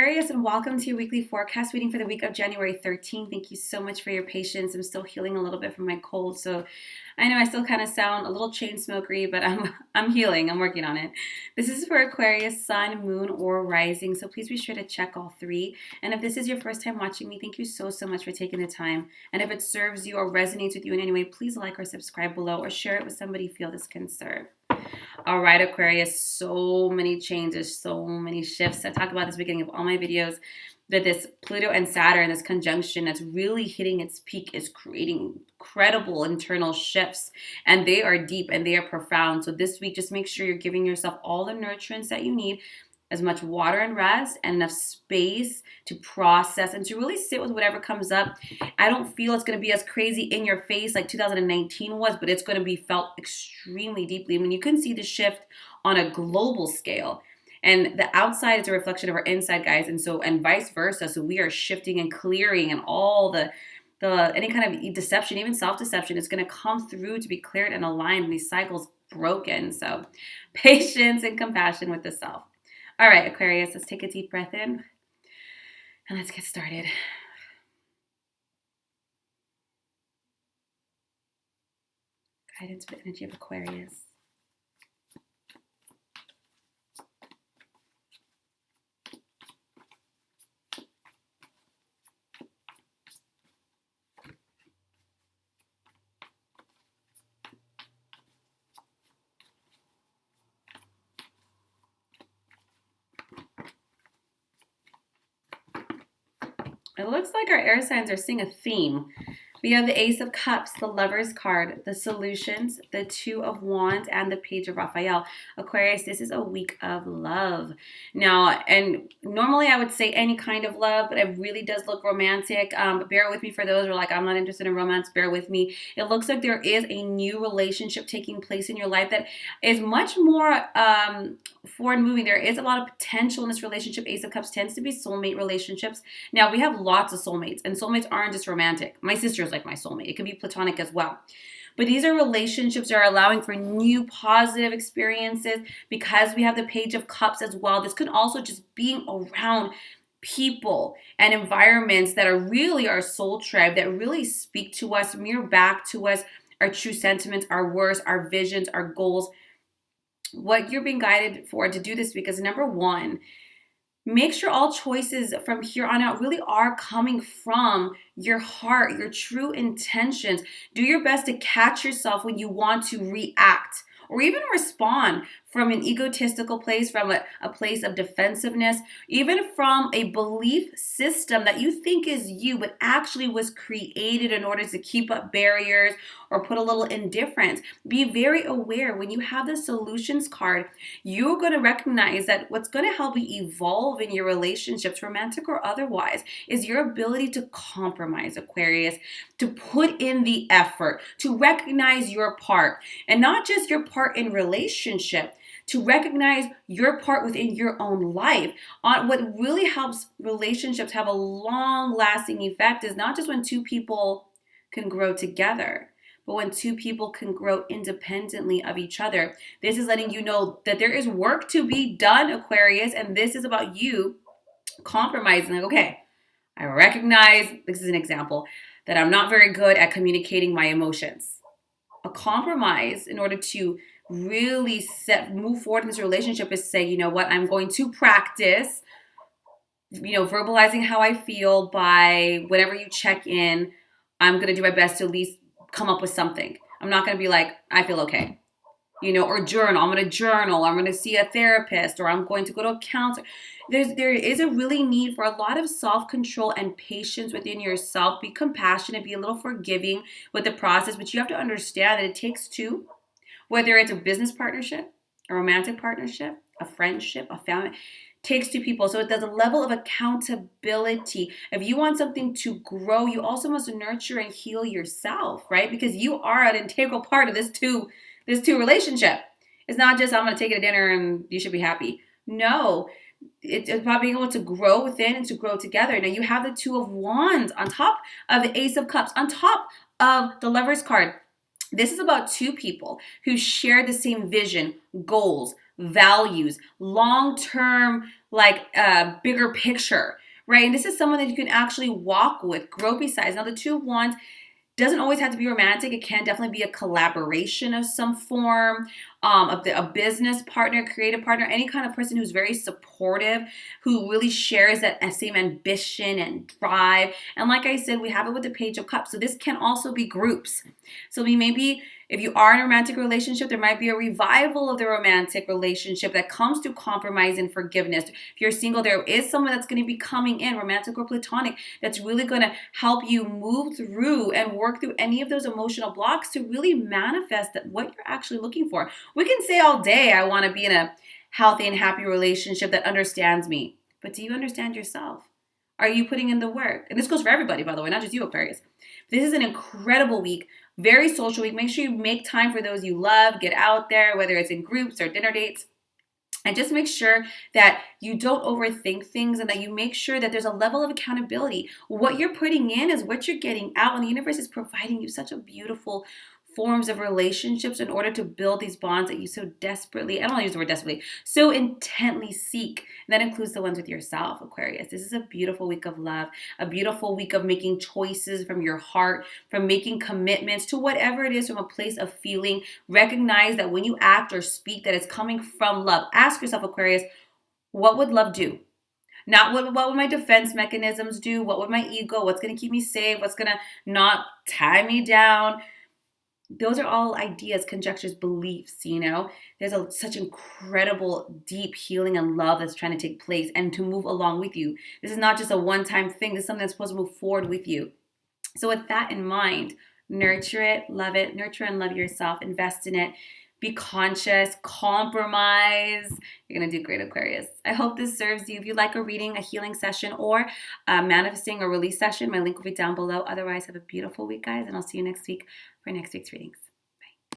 Aquarius, and welcome to your weekly forecast reading for the week of January 13th. Thank you so much for your patience. I'm still healing a little bit from my cold, so I know I still kind of sound a little chain smokery, but I'm healing. I'm working on it. This is for Aquarius, Sun, Moon, or Rising, so please be sure to check all three. And if this is your first time watching me, thank you so much for taking the time. And if it serves you or resonates with you in any way, please like or subscribe below or share it with somebody you feel this can serve. All right, Aquarius, so many changes, so many shifts. I talk about this beginning of all my videos, that this Pluto and Saturn, this conjunction that's really hitting its peak, is creating incredible internal shifts, and they are deep and they are profound. So this week, just make sure you're giving yourself all the nurturance that you need, as much water and rest, and enough space to process and to really sit with whatever comes up. I don't feel it's going to be as crazy in your face like 2019 was, but it's going to be felt extremely deeply. I mean, you can see the shift on a global scale. And the outside is a reflection of our inside, guys, and vice versa. So we are shifting and clearing, and all the any kind of deception, even self-deception, is going to come through to be cleared and aligned, and these cycles broken. So patience and compassion with the self. All right, Aquarius, let's take a deep breath in and let's get started. Guidance for the energy of Aquarius. It looks like our air signs are seeing a theme. We have the Ace of Cups, the Lover's card, the Solutions, the Two of Wands, and the Page of Raphael. Aquarius, this is a week of love. Now, and normally I would say any kind of love, but it really does look romantic. Bear with me for those who are like, I'm not interested in romance. Bear with me. It looks like there is a new relationship taking place in your life that is much more forward moving. There is a lot of potential in this relationship. Ace of Cups tends to be soulmate relationships. Now, we have lots of soulmates, and soulmates aren't just romantic. My sister's like my soulmate. It can be platonic as well. But these are relationships that are allowing for new positive experiences, because we have the Page of Cups as well. This could also just being around people and environments that are really our soul tribe, that really speak to us, mirror back to us our true sentiments, our words, our visions, our goals. What you're being guided for to do this week is, number one, make sure all choices from here on out really are coming from your heart, your true intentions. Do your best to catch yourself when you want to react or even respond from an egotistical place, from a place of defensiveness, even from a belief system that you think is you, but actually was created in order to keep up barriers or put a little indifference. Be very aware when you have the Solutions card, you're going to recognize that what's going to help you evolve in your relationships, romantic or otherwise, is your ability to compromise, Aquarius, to put in the effort, to recognize your part, and not just your part in relationship, to recognize your part within your own life. What really helps relationships have a long-lasting effect is not just when two people can grow together, but when two people can grow independently of each other. This is letting you know that there is work to be done, Aquarius, and this is about you compromising. Like, okay, I recognize, this is an example, that I'm not very good at communicating my emotions. A compromise in order to really move forward in this relationship is say, you know what, I'm going to practice, verbalizing how I feel by whenever you check in. I'm going to do my best to at least come up with something. I'm not going to be like, I feel okay, or journal. I'm going to journal. I'm going to see a therapist, or I'm going to go to a counselor. There is a really need for a lot of self-control and patience within yourself. Be compassionate, be a little forgiving with the process, but you have to understand that it takes two. Whether it's a business partnership, a romantic partnership, a friendship, a family, takes two people. So there's a level of accountability. If you want something to grow, you also must nurture and heal yourself, right? Because you are an integral part of this two relationship. It's not just, I'm going to take you to dinner and you should be happy. No, it's about being able to grow within and to grow together. Now you have the Two of Wands on top of the Ace of Cups, on top of the Lover's card. This is about two people who share the same vision, goals, values, long-term, like bigger picture, right? And this is someone that you can actually walk with, grow beside. Now, the Two of Wands doesn't always have to be romantic. It can definitely be a collaboration of some form, a business partner, creative partner, any kind of person who's very supportive, who really shares that same ambition and drive. And like I said, we have it with the Page of Cups. So this can also be groups. So we maybe, if you are in a romantic relationship, there might be a revival of the romantic relationship that comes through compromise and forgiveness. If you're single, there is someone that's going to be coming in, romantic or platonic, that's really going to help you move through and work through any of those emotional blocks to really manifest what you're actually looking for. We can say all day, I want to be in a healthy and happy relationship that understands me. But do you understand yourself? Are you putting in the work? And this goes for everybody, by the way, not just you, Aquarius. This is an incredible week, very social week. Make sure you make time for those you love. Get out there, whether it's in groups or dinner dates. And just make sure that you don't overthink things and that you make sure that there's a level of accountability. What you're putting in is what you're getting out, and the universe is providing you such a beautiful forms of relationships in order to build these bonds that you so desperately, I don't want to use the word desperately, so intently seek. And that includes the ones with yourself, Aquarius. This is a beautiful week of love, a beautiful week of making choices from your heart, from making commitments to whatever it is from a place of feeling. Recognize that when you act or speak, that it's coming from love. Ask yourself, Aquarius, what would love do? Not what would my defense mechanisms do? What would my ego? What's going to keep me safe? What's going to not tie me down? Those are all ideas, conjectures, beliefs, you know. There's such incredible, deep healing and love that's trying to take place and to move along with you. This is not just a one-time thing. This is something that's supposed to move forward with you. So with that in mind, nurture it, nurture and love yourself, invest in it. Be conscious, compromise. You're going to do great, Aquarius. I hope this serves you. If you'd like a reading, a healing session, or a manifesting or release session, my link will be down below. Otherwise, have a beautiful week, guys, and I'll see you next week for next week's readings.